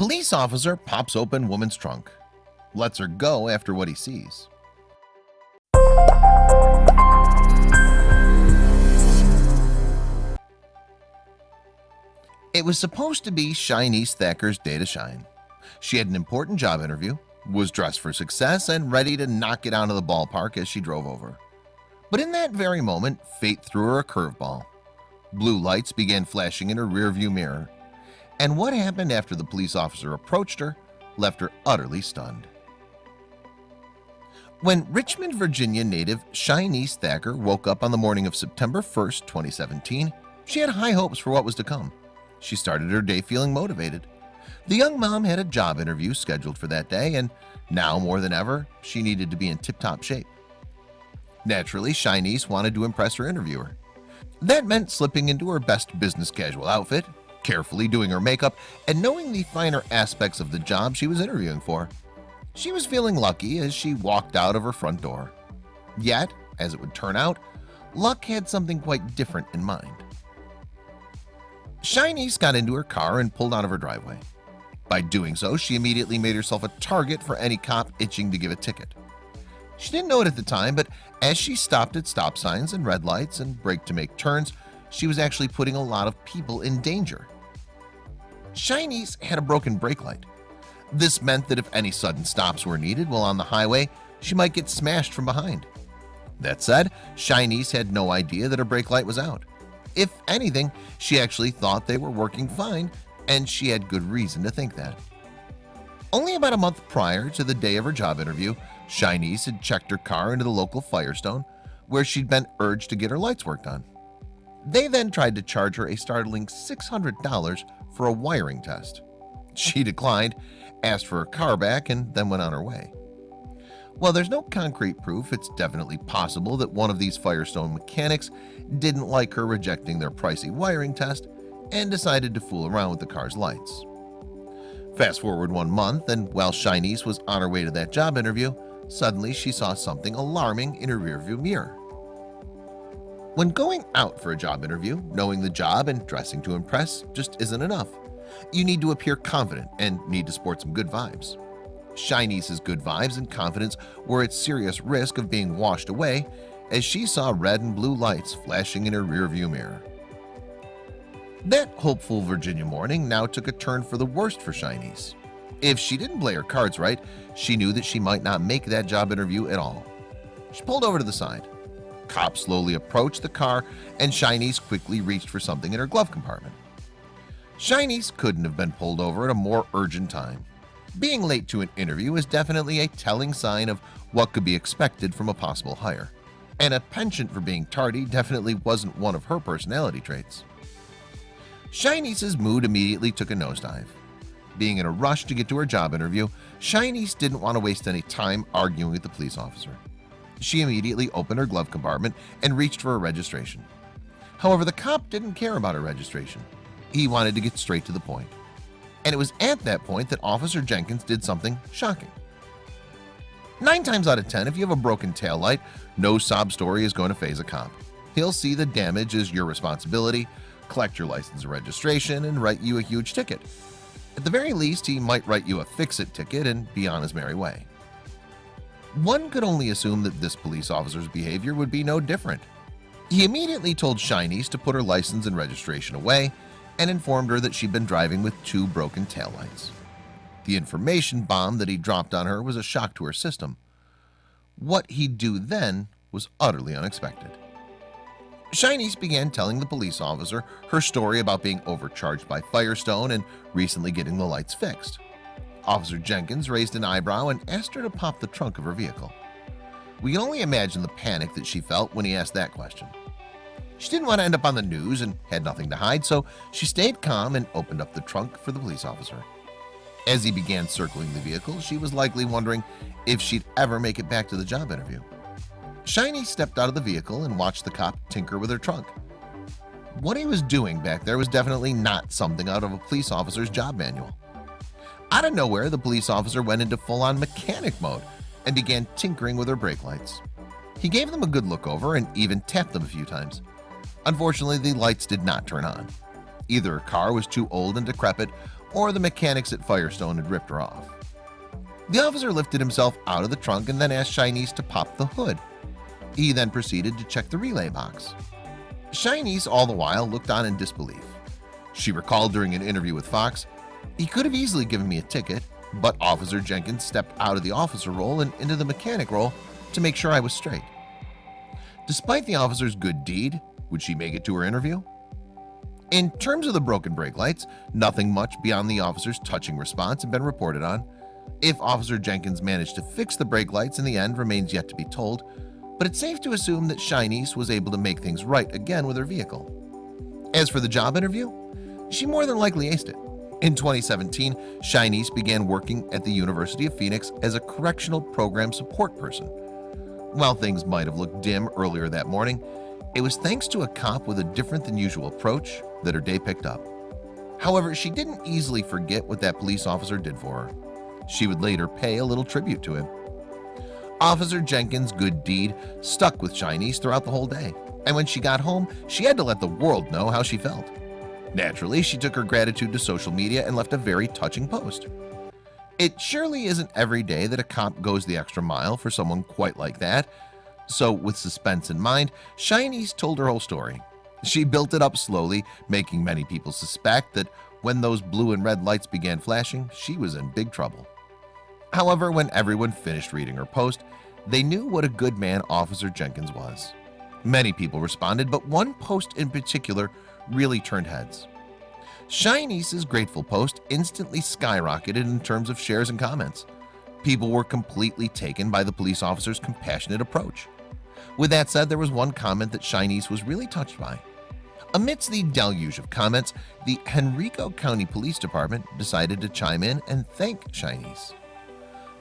Police officer pops open woman's trunk, lets her go after what he sees. It was supposed to be Shinice Thacker's day to shine. She had an important job interview, was dressed for success, and ready to knock it out of the ballpark as she drove over. But in that very moment, fate threw her a curveball. Blue lights began flashing in her rearview mirror, and what happened after the police officer approached her left her utterly stunned. When Richmond, Virginia native Shinice Thacker woke up on the morning of September 1st, 2017, she had high hopes for what was to come. She started her day feeling motivated. The young mom had a job interview scheduled for that day, and now more than ever, she needed to be in tip-top shape. Naturally, Shinice wanted to impress her interviewer. That meant slipping into her best business casual outfit, carefully doing her makeup, and knowing the finer aspects of the job she was interviewing for. She was feeling lucky as she walked out of her front door. Yet, as it would turn out, luck had something quite different in mind. Shinice got into her car and pulled out of her driveway. By doing so, she immediately made herself a target for any cop itching to give a ticket. She didn't know it at the time, but as she stopped at stop signs and red lights and braked to make turns, she was actually putting a lot of people in danger. Shinice had a broken brake light. This meant that if any sudden stops were needed while on the highway, she might get smashed from behind. That said, Shinice had no idea that her brake light was out. If anything, she actually thought they were working fine, and she had good reason to think that. Only about a month prior to the day of her job interview, Shinice had checked her car into the local Firestone, where she'd been urged to get her lights worked on. They then tried to charge her a startling $600 for a wiring test. She declined, asked for her car back, and then went on her way. While there's no concrete proof, it's definitely possible that one of these Firestone mechanics didn't like her rejecting their pricey wiring test and decided to fool around with the car's lights. Fast forward 1 month, and while Shinice was on her way to that job interview, suddenly she saw something alarming in her rearview mirror. When going out for a job interview, knowing the job and dressing to impress just isn't enough. You need to appear confident and need to sport some good vibes. Shinice's good vibes and confidence were at serious risk of being washed away as she saw red and blue lights flashing in her rearview mirror. That hopeful Virginia morning now took a turn for the worst for Shinice. If she didn't play her cards right, she knew that she might not make that job interview at all. She pulled over to the side. Cops slowly approached the car, and Shinice quickly reached for something in her glove compartment. Shinice couldn't have been pulled over at a more urgent time. Being late to an interview is definitely a telling sign of what could be expected from a possible hire, and a penchant for being tardy definitely wasn't one of her personality traits. Shinice's mood immediately took a nosedive. Being in a rush to get to her job interview, Shinice didn't want to waste any time arguing with the police officer. She immediately opened her glove compartment and reached for her registration. However, the cop didn't care about her registration. He wanted to get straight to the point. And it was at that point that Officer Jenkins did something shocking. 9 times out of 10, if you have a broken taillight, no sob story is going to faze a cop. He'll see the damage as your responsibility, collect your license and registration, and write you a huge ticket. At the very least, he might write you a fix-it ticket and be on his merry way. One could only assume that this police officer's behavior would be no different. He immediately told Shinice to put her license and registration away and informed her that she'd been driving with 2 broken taillights. The information bomb that he dropped on her was a shock to her system. What he'd do then was utterly unexpected. Shinice began telling the police officer her story about being overcharged by Firestone and recently getting the lights fixed. Officer Jenkins raised an eyebrow and asked her to pop the trunk of her vehicle. We can only imagine the panic that she felt when he asked that question. She didn't want to end up on the news and had nothing to hide, so she stayed calm and opened up the trunk for the police officer. As he began circling the vehicle, she was likely wondering if she'd ever make it back to the job interview. Shinice stepped out of the vehicle and watched the cop tinker with her trunk. What he was doing back there was definitely not something out of a police officer's job manual. Out of nowhere, the police officer went into full-on mechanic mode and began tinkering with her brake lights. He gave them a good look over and even tapped them a few times. Unfortunately, the lights did not turn on. Either her car was too old and decrepit, or the mechanics at Firestone had ripped her off. The officer lifted himself out of the trunk and then asked Shinice to pop the hood. He then proceeded to check the relay box. Shinice all the while looked on in disbelief. She recalled during an interview with Fox, "He could have easily given me a ticket, but Officer Jenkins stepped out of the officer role and into the mechanic role to make sure I was straight." Despite the officer's good deed, would she make it to her interview? In terms of the broken brake lights, nothing much beyond the officer's touching response had been reported on. If Officer Jenkins managed to fix the brake lights in the end remains yet to be told, but it's safe to assume that Shinice was able to make things right again with her vehicle. As for the job interview, she more than likely aced it. In 2017, Shinice began working at the University of Phoenix as a correctional program support person. While things might have looked dim earlier that morning, it was thanks to a cop with a different than usual approach that her day picked up. However, she didn't easily forget what that police officer did for her. She would later pay a little tribute to him. Officer Jenkins' good deed stuck with Shinice throughout the whole day, and when she got home, she had to let the world know how she felt. Naturally, she took her gratitude to social media and left a very touching post. It surely isn't every day that a cop goes the extra mile for someone quite like that. So with suspense in mind, Shinice told her whole story. She built it up slowly, making many people suspect that when those blue and red lights began flashing, she was in big trouble. However, when everyone finished reading her post, they knew what a good man Officer Jenkins was. Many people responded, but one post in particular really turned heads. Shinice's grateful post instantly skyrocketed in terms of shares and comments. People were completely taken by the police officer's compassionate approach. With that said, there was one comment that Shinice was really touched by. Amidst the deluge of comments, the Henrico County Police Department decided to chime in and thank Shinice.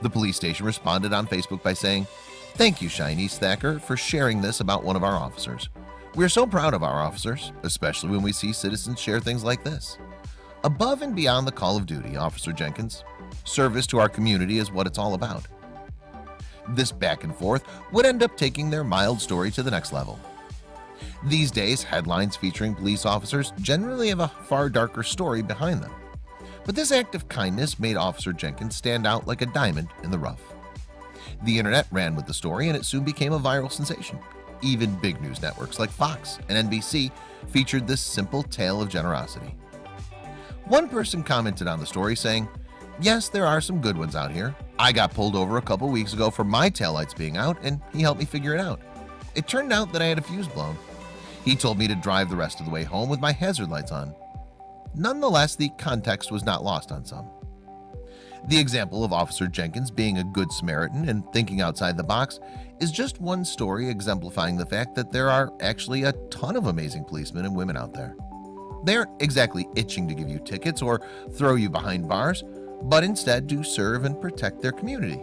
The police station responded on Facebook by saying, "Thank you, Shinice Thacker, for sharing this about one of our officers. We're so proud of our officers, especially when we see citizens share things like this. Above and beyond the call of duty, Officer Jenkins, service to our community is what it's all about." This back and forth would end up taking their mild story to the next level. These days, headlines featuring police officers generally have a far darker story behind them. But this act of kindness made Officer Jenkins stand out like a diamond in the rough. The internet ran with the story and it soon became a viral sensation. Even big news networks like Fox and NBC featured this simple tale of generosity. One person commented on the story saying, "Yes, there are some good ones out here. I got pulled over a couple weeks ago for my taillights being out and he helped me figure it out. It turned out that I had a fuse blown. He told me to drive the rest of the way home with my hazard lights on." Nonetheless, the context was not lost on some. The example of Officer Jenkins being a good Samaritan and thinking outside the box is just one story exemplifying the fact that there are actually a ton of amazing policemen and women out there. They aren't exactly itching to give you tickets or throw you behind bars, but instead do serve and protect their community.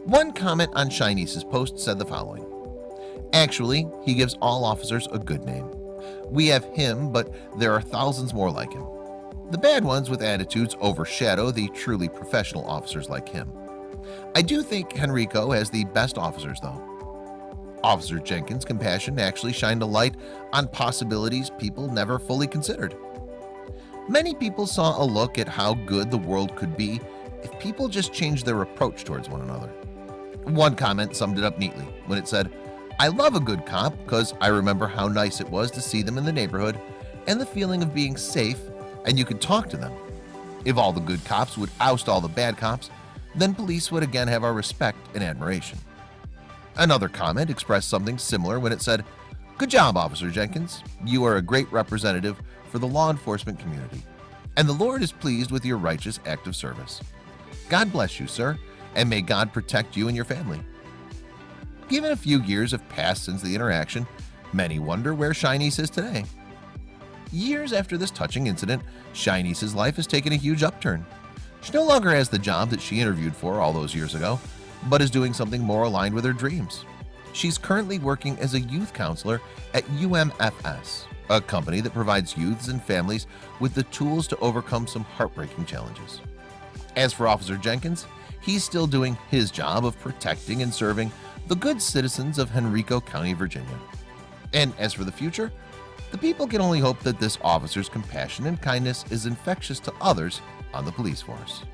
One comment on Shinice's post said the following: "Actually, he gives all officers a good name. We have him, but there are thousands more like him. The bad ones with attitudes overshadow the truly professional officers like him. I do think Henrico has the best officers though." Officer Jenkins' compassion actually shined a light on possibilities people never fully considered. Many people saw a look at how good the world could be if people just changed their approach towards one another. One comment summed it up neatly when it said, "I love a good cop because I remember how nice it was to see them in the neighborhood and the feeling of being safe and you could talk to them. If all the good cops would oust all the bad cops, then police would again have our respect and admiration." Another comment expressed something similar when it said, "Good job, Officer Jenkins. You are a great representative for the law enforcement community, and the Lord is pleased with your righteous act of service. God bless you, sir, and may God protect you and your family." Given a few years have passed since the interaction, many wonder where Shinice is today. Years after this touching incident, Shinice's life has taken a huge upturn. She no longer has the job that she interviewed for all those years ago, but is doing something more aligned with her dreams. She's currently working as a youth counselor at UMFS, a company that provides youths and families with the tools to overcome some heartbreaking challenges. As for Officer Jenkins, he's still doing his job of protecting and serving the good citizens of Henrico County, Virginia. And as for the future, The people can only hope that this officer's compassion and kindness is infectious to others on the police force.